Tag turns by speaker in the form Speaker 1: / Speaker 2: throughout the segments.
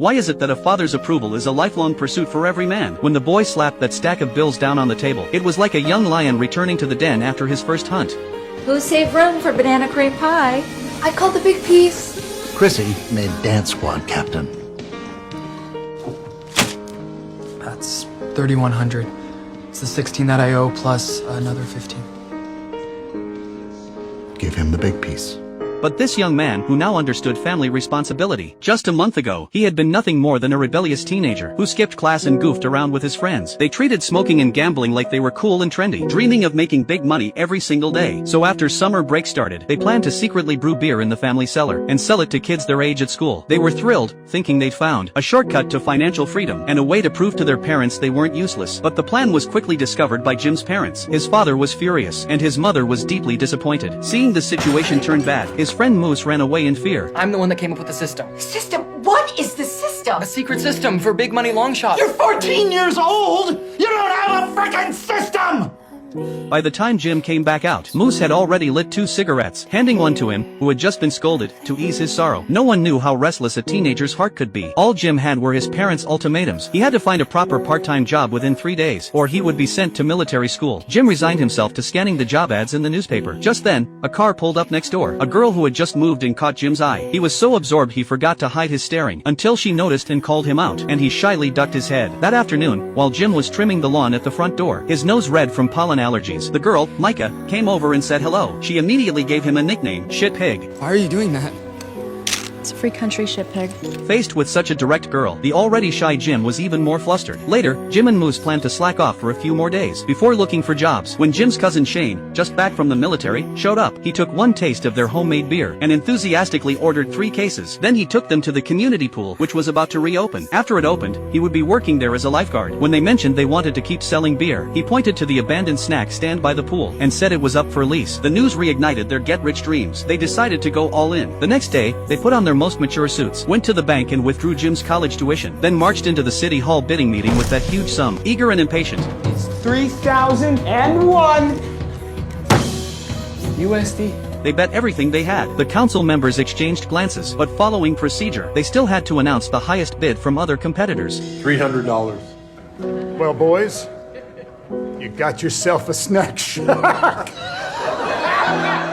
Speaker 1: Why is it that a father's approval is a lifelong pursuit for every man? When the boy slapped that stack of bills down on the table, it was like a young lion returning to the den after his first hunt.
Speaker 2: Who saved room for banana cream pie? I called the big piece.
Speaker 3: Chrissy made dance squad captain.
Speaker 4: That's 3,100. It's the 16 that I owe plus another 15.
Speaker 3: Give him the big piece.
Speaker 1: But this young man, who now understood family responsibility, just a month ago, he had been nothing more than a rebellious teenager who skipped class and goofed around with his friends. They treated smoking and gambling like they were cool and trendy, dreaming of making big money every single day. So after summer break started, they planned to secretly brew beer in the family cellar and sell it to kids their age at school. They were thrilled, thinking they'd found a shortcut to financial freedom and a way to prove to their parents they weren't useless. But the plan was quickly discovered by Jim's parents. His father was furious, and his mother was deeply disappointed. Seeing the situation turn bad, his friend Moose ran away in fear.
Speaker 4: I'm the one that came up with the system.
Speaker 2: System? What is the system?
Speaker 4: A secret system for big money long shots.
Speaker 3: You're 14 years old! You don't have a frickin' system!
Speaker 1: By the time Jim came back out, Moose had already lit 2 cigarettes, handing one to him, who had just been scolded, to ease his sorrow. No one knew how restless a teenager's heart could be. All Jim had were his parents' ultimatums. He had to find a proper part-time job within 3 days, or he would be sent to military school. Jim resigned himself to scanning the job ads in the newspaper. Just then, a car pulled up next door. A girl who had just moved in caught Jim's eye. He was so absorbed he forgot to hide his staring, until she noticed and called him out, and he shyly ducked his head. That afternoon, while Jim was trimming the lawn at the front door, his nose red from pollen allergies, the girl, Micah, came over and said hello. She immediately gave him a nickname, Shit Pig.
Speaker 4: Why are you doing that?
Speaker 5: It's a free country, shit pig.
Speaker 1: Faced with such a direct girl, the already shy Jim was even more flustered. Later, Jim and Moose planned to slack off for a few more days before looking for jobs. When Jim's cousin Shane, just back from the military, showed up, he took one taste of their homemade beer and enthusiastically ordered 3 cases. Then he took them to the community pool, which was about to reopen. After it opened, he would be working there as a lifeguard. When they mentioned they wanted to keep selling beer, he pointed to the abandoned snack stand by the pool and said it was up for lease. The news reignited their get-rich dreams. They decided to go all in. The next day, they put on their most mature suits, went to the bank and withdrew Jim's college tuition, then marched into the city hall bidding meeting with that huge sum, eager and impatient.
Speaker 6: It's 3,001 USD.
Speaker 1: They bet everything they had. The council members exchanged glances, but following procedure, they still had to announce the highest bid from other competitors.
Speaker 7: $300.
Speaker 8: Well, boys, you got yourself a snack shack.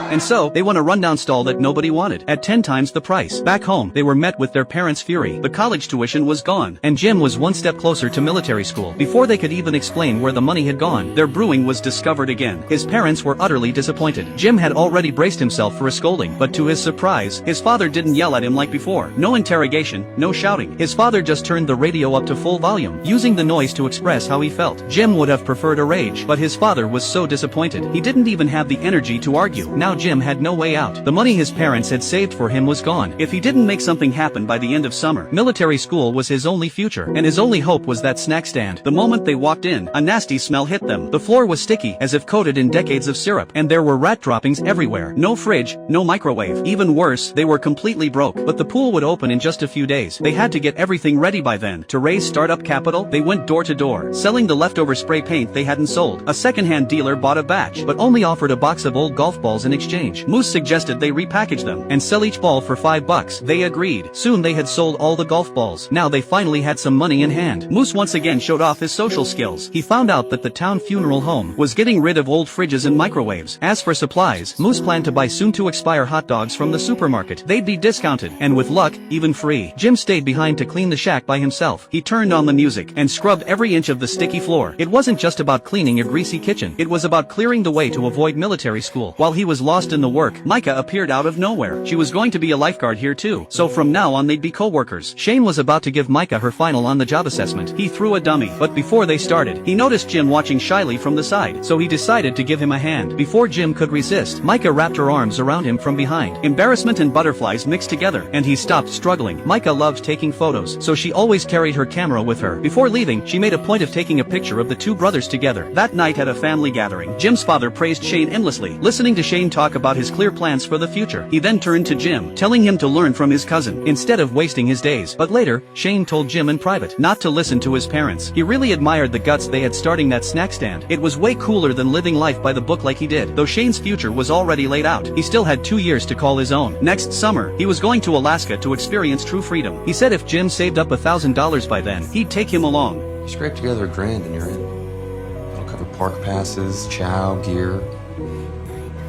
Speaker 1: And so, they won a rundown stall that nobody wanted, at 10 times the price. Back home, they were met with their parents' fury. The college tuition was gone, and Jim was one step closer to military school. Before they could even explain where the money had gone, their brewing was discovered again. His parents were utterly disappointed. Jim had already braced himself for a scolding, but to his surprise, his father didn't yell at him like before. No interrogation, no shouting. His father just turned the radio up to full volume, using the noise to express how he felt. Jim would have preferred a rage, but his father was so disappointed. He didn't even have the energy to argue. Now Jim had no way out. The money his parents had saved for him was gone. If he didn't make something happen by the end of summer, military school was his only future, and his only hope was that snack stand. The moment they walked in, a nasty smell hit them. The floor was sticky, as if coated in decades of syrup, and there were rat droppings everywhere. No fridge, no microwave. Even worse, they were completely broke. But the pool would open in just a few days. They had to get everything ready by then. To raise startup capital, they went door to door, selling the leftover spray paint they hadn't sold. A second-hand dealer bought a batch, but only offered a box of old golf balls in exchange. Moose suggested they repackage them and sell each ball for $5. They agreed. Soon they had sold all the golf balls. Now they finally had some money in hand. Moose once again showed off his social skills. He found out that the town funeral home was getting rid of old fridges and microwaves. As for supplies, Moose planned to buy soon-to-expire hot dogs from the supermarket. They'd be discounted, and with luck, even free. Jim stayed behind to clean the shack by himself. He turned on the music and scrubbed every inch of the sticky floor. It wasn't just about cleaning a greasy kitchen. It was about clearing the way to avoid military school. While he was lost in the work, Micah appeared out of nowhere. She was going to be a lifeguard here too, so from now on they'd be co-workers. Shane was about to give Micah her final on the job assessment. He threw a dummy, but before they started, he noticed Jim watching shyly from the side, so he decided to give him a hand. Before Jim could resist, Micah wrapped her arms around him from behind. Embarrassment and butterflies mixed together, and he stopped struggling. Micah loved taking photos, so she always carried her camera with her. Before leaving, she made a point of taking a picture of the 2 brothers together. That night at a family gathering, Jim's father praised Shane endlessly. Listening to Shane talk talk about his clear plans for the future. He then turned to Jim, telling him to learn from his cousin, instead of wasting his days. But later, Shane told Jim in private not to listen to his parents. He really admired the guts they had starting that snack stand. It was way cooler than living life by the book like he did. Though Shane's future was already laid out, he still had 2 years to call his own. Next summer, he was going to Alaska to experience true freedom. He said if Jim saved up $1,000 by then, he'd take him along.
Speaker 6: You scrape together $1,000 and you're in. That'll cover park passes, chow, gear,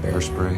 Speaker 6: bear spray.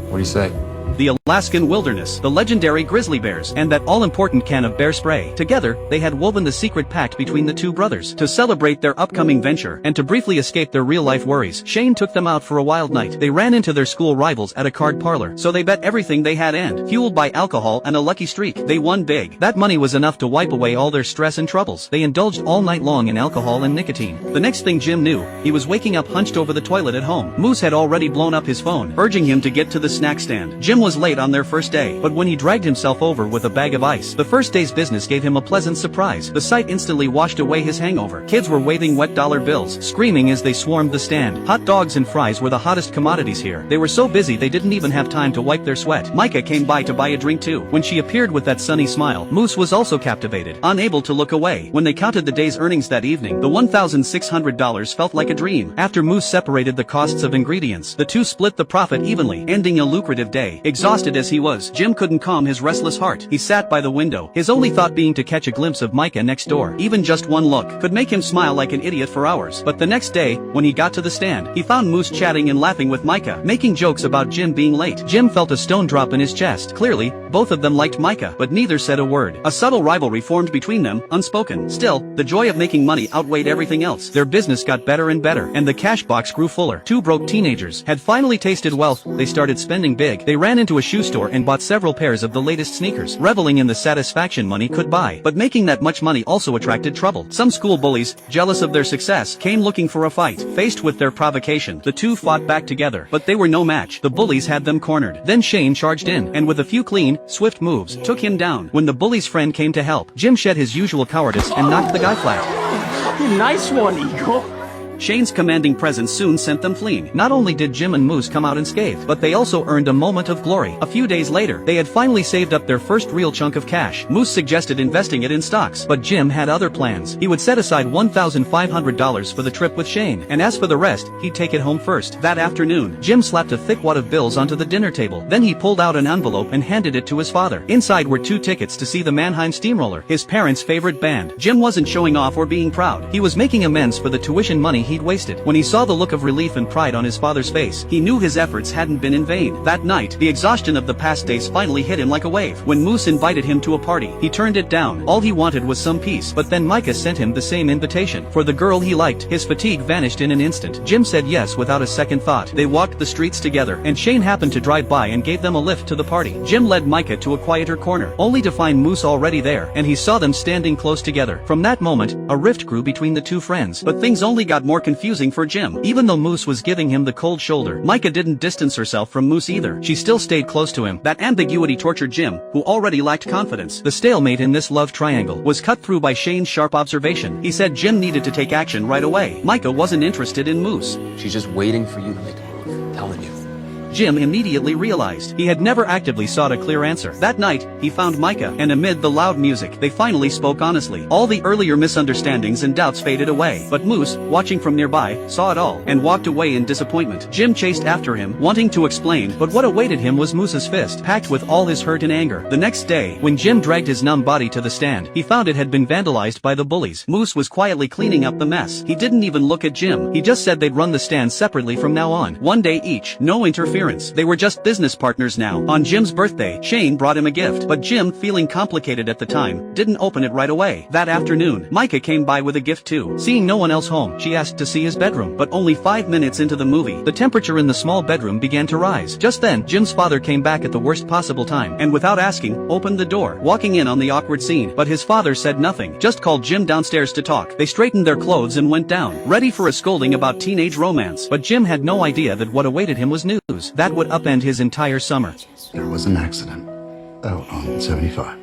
Speaker 6: What do you say?
Speaker 1: The Alaskan wilderness, the legendary grizzly bears, and that all-important can of bear spray. Together, they had woven the secret pact between the two brothers to celebrate their upcoming venture and to briefly escape their real-life worries. Shane took them out for a wild night. They ran into their school rivals at a card parlor, so they bet everything they had and, fueled by alcohol and a lucky streak, they won big. That money was enough to wipe away all their stress and troubles. They indulged all night long in alcohol and nicotine. The next thing Jim knew, he was waking up hunched over the toilet at home. Moose had already blown up his phone, urging him to get to the snack stand. Jim was late on their first day, but when he dragged himself over with a bag of ice, the first day's business gave him a pleasant surprise. The sight instantly washed away his hangover. Kids were waving wet dollar bills, screaming as they swarmed the stand. Hot dogs and fries were the hottest commodities here. They were so busy they didn't even have time to wipe their sweat. Micah came by to buy a drink too. When she appeared with that sunny smile, Moose was also captivated, unable to look away. When they counted the day's earnings that evening, the $1,600 felt like a dream. After Moose separated the costs of ingredients, the two split the profit evenly, ending a lucrative day. Exhausted as he was, Jim couldn't calm his restless heart. He sat by the window, his only thought being to catch a glimpse of Micah next door. Even just one look could make him smile like an idiot for hours. But the next day, when he got to the stand, he found Moose chatting and laughing with Micah, making jokes about Jim being late. Jim felt a stone drop in his chest. Clearly, both of them liked Micah, but neither said a word. A subtle rivalry formed between them, unspoken. Still, the joy of making money outweighed everything else. Their business got better and better, and the cash box grew fuller. Two broke teenagers had finally tasted wealth. They started spending big. They ran into a shoe store and bought several pairs of the latest sneakers, reveling in the satisfaction money could buy. But making that much money also attracted trouble. Some school bullies, jealous of their success, came looking for a fight. Faced with their provocation, the two fought back together, but they were no match. The bullies had them cornered. Then Shane charged in, and with a few clean, swift moves, took him down. When the bully's friend came to help, Jim shed his usual cowardice and knocked the guy flat.
Speaker 3: Nice one, Eagle.
Speaker 1: Shane's commanding presence soon sent them fleeing. Not only did Jim and Moose come out unscathed, but they also earned a moment of glory. A few days later, they had finally saved up their first real chunk of cash. Moose suggested investing it in stocks, but Jim had other plans. He would set aside $1,500 for the trip with Shane, and as for the rest, he'd take it home first. That afternoon, Jim slapped a thick wad of bills onto the dinner table. Then he pulled out an envelope and handed it to his father. Inside were 2 tickets to see the Mannheim Steamroller, his parents' favorite band. Jim wasn't showing off or being proud. He was making amends for the tuition money he'd wasted. When he saw the look of relief and pride on his father's face, he knew his efforts hadn't been in vain. That night, the exhaustion of the past days finally hit him like a wave. When Moose invited him to a party, he turned it down. All he wanted was some peace, but then Micah sent him the same invitation. For the girl he liked, his fatigue vanished in an instant. Jim said yes without a second thought. They walked the streets together, and Shane happened to drive by and gave them a lift to the party. Jim led Micah to a quieter corner, only to find Moose already there, and he saw them standing close together. From that moment, a rift grew between the two friends, but things only got more confusing for Jim. Even though Moose was giving him the cold shoulder, Micah didn't distance herself from Moose either. She still stayed close to him. That ambiguity tortured Jim, who already lacked confidence. The stalemate in this love triangle was cut through by Shane's sharp observation. He said Jim needed to take action right away. Micah wasn't interested in Moose.
Speaker 6: She's just waiting for you to make a move. I'm telling you.
Speaker 1: Jim immediately realized he had never actively sought a clear answer. That night, he found Micah, and amid the loud music, they finally spoke honestly. All the earlier misunderstandings and doubts faded away. But Moose, watching from nearby, saw it all, and walked away in disappointment. Jim chased after him, wanting to explain, but what awaited him was Moose's fist, packed with all his hurt and anger. The next day, when Jim dragged his numb body to the stand, he found it had been vandalized by the bullies. Moose was quietly cleaning up the mess. He didn't even look at Jim. He just said they'd run the stand separately from now on. One day each, no interference. They were just business partners now. On Jim's birthday, Shane brought him a gift, but Jim, feeling complicated at the time, didn't open it right away. That afternoon, Micah came by with a gift too. Seeing no one else home, she asked to see his bedroom, but only 5 minutes into the movie, the temperature in the small bedroom began to rise. Just then, Jim's father came back at the worst possible time, and without asking, opened the door, walking in on the awkward scene. But his father said nothing, just called Jim downstairs to talk. They straightened their clothes and went down, ready for a scolding about teenage romance. But Jim had no idea that what awaited him was news that would upend his entire summer.
Speaker 7: There was an accident out on 75.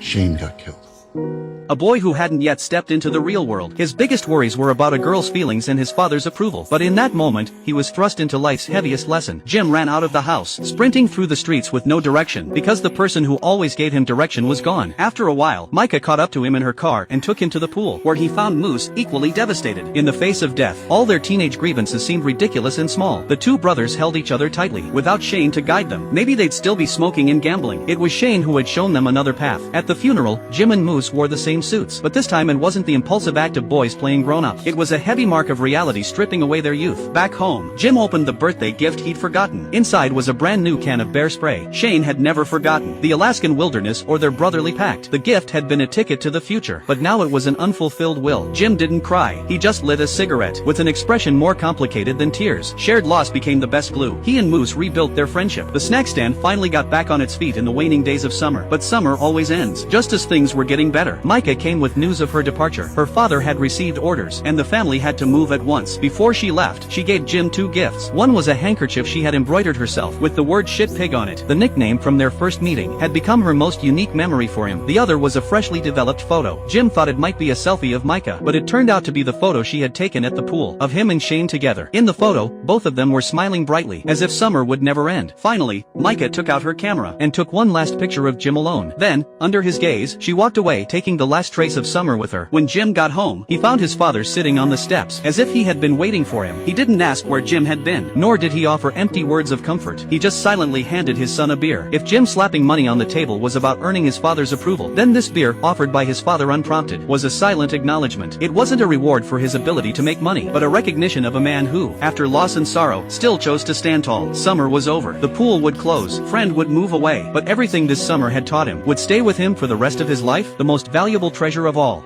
Speaker 7: Shane got killed.
Speaker 1: A boy who hadn't yet stepped into the real world. His biggest worries were about a girl's feelings and his father's approval. But in that moment, he was thrust into life's heaviest lesson. Jim ran out of the house, sprinting through the streets with no direction, because the person who always gave him direction was gone. After a while, Micah caught up to him in her car and took him to the pool, where he found Moose equally devastated. In the face of death, all their teenage grievances seemed ridiculous and small. The two brothers held each other tightly, without Shane to guide them. Maybe they'd still be smoking and gambling. It was Shane who had shown them another path. At the funeral, Jim and Moose wore the same suits, but this time it wasn't the impulsive act of boys playing grown-ups. It was a heavy mark of reality stripping away their youth. Back home, Jim opened the birthday gift he'd forgotten. Inside was a brand new can of bear spray. Shane had never forgotten the Alaskan wilderness or their brotherly pact. The gift had been a ticket to the future, but now it was an unfulfilled will. Jim didn't cry. He just lit a cigarette, with an expression more complicated than tears. Shared loss became the best glue. He and Moose rebuilt their friendship. The snack stand finally got back on its feet in the waning days of summer. But summer always ends. Just as things were getting better, Micah came with news of her departure. Her father had received orders, and the family had to move at once. Before she left, she gave Jim two gifts. One was a handkerchief she had embroidered herself, with the word "shit pig" on it. The nickname from their first meeting had become her most unique memory for him. The other was a freshly developed photo. Jim thought it might be a selfie of Micah, but it turned out to be the photo she had taken at the pool, of him and Shane together. In the photo, both of them were smiling brightly, as if summer would never end. Finally, Micah took out her camera, and took one last picture of Jim alone. Then, under his gaze, she walked away, taking the last trace of summer with her. When Jim got home, he found his father sitting on the steps, as if he had been waiting for him. He didn't ask where Jim had been, nor did he offer empty words of comfort. He just silently handed his son a beer. If Jim slapping money on the table was about earning his father's approval, then this beer, offered by his father unprompted, was a silent acknowledgement. It wasn't a reward for his ability to make money, but a recognition of a man who, after loss and sorrow, still chose to stand tall. Summer was over. The pool would close. Friend would move away. But everything this summer had taught him would stay with him for the rest of his life, the most valuable treasure of all.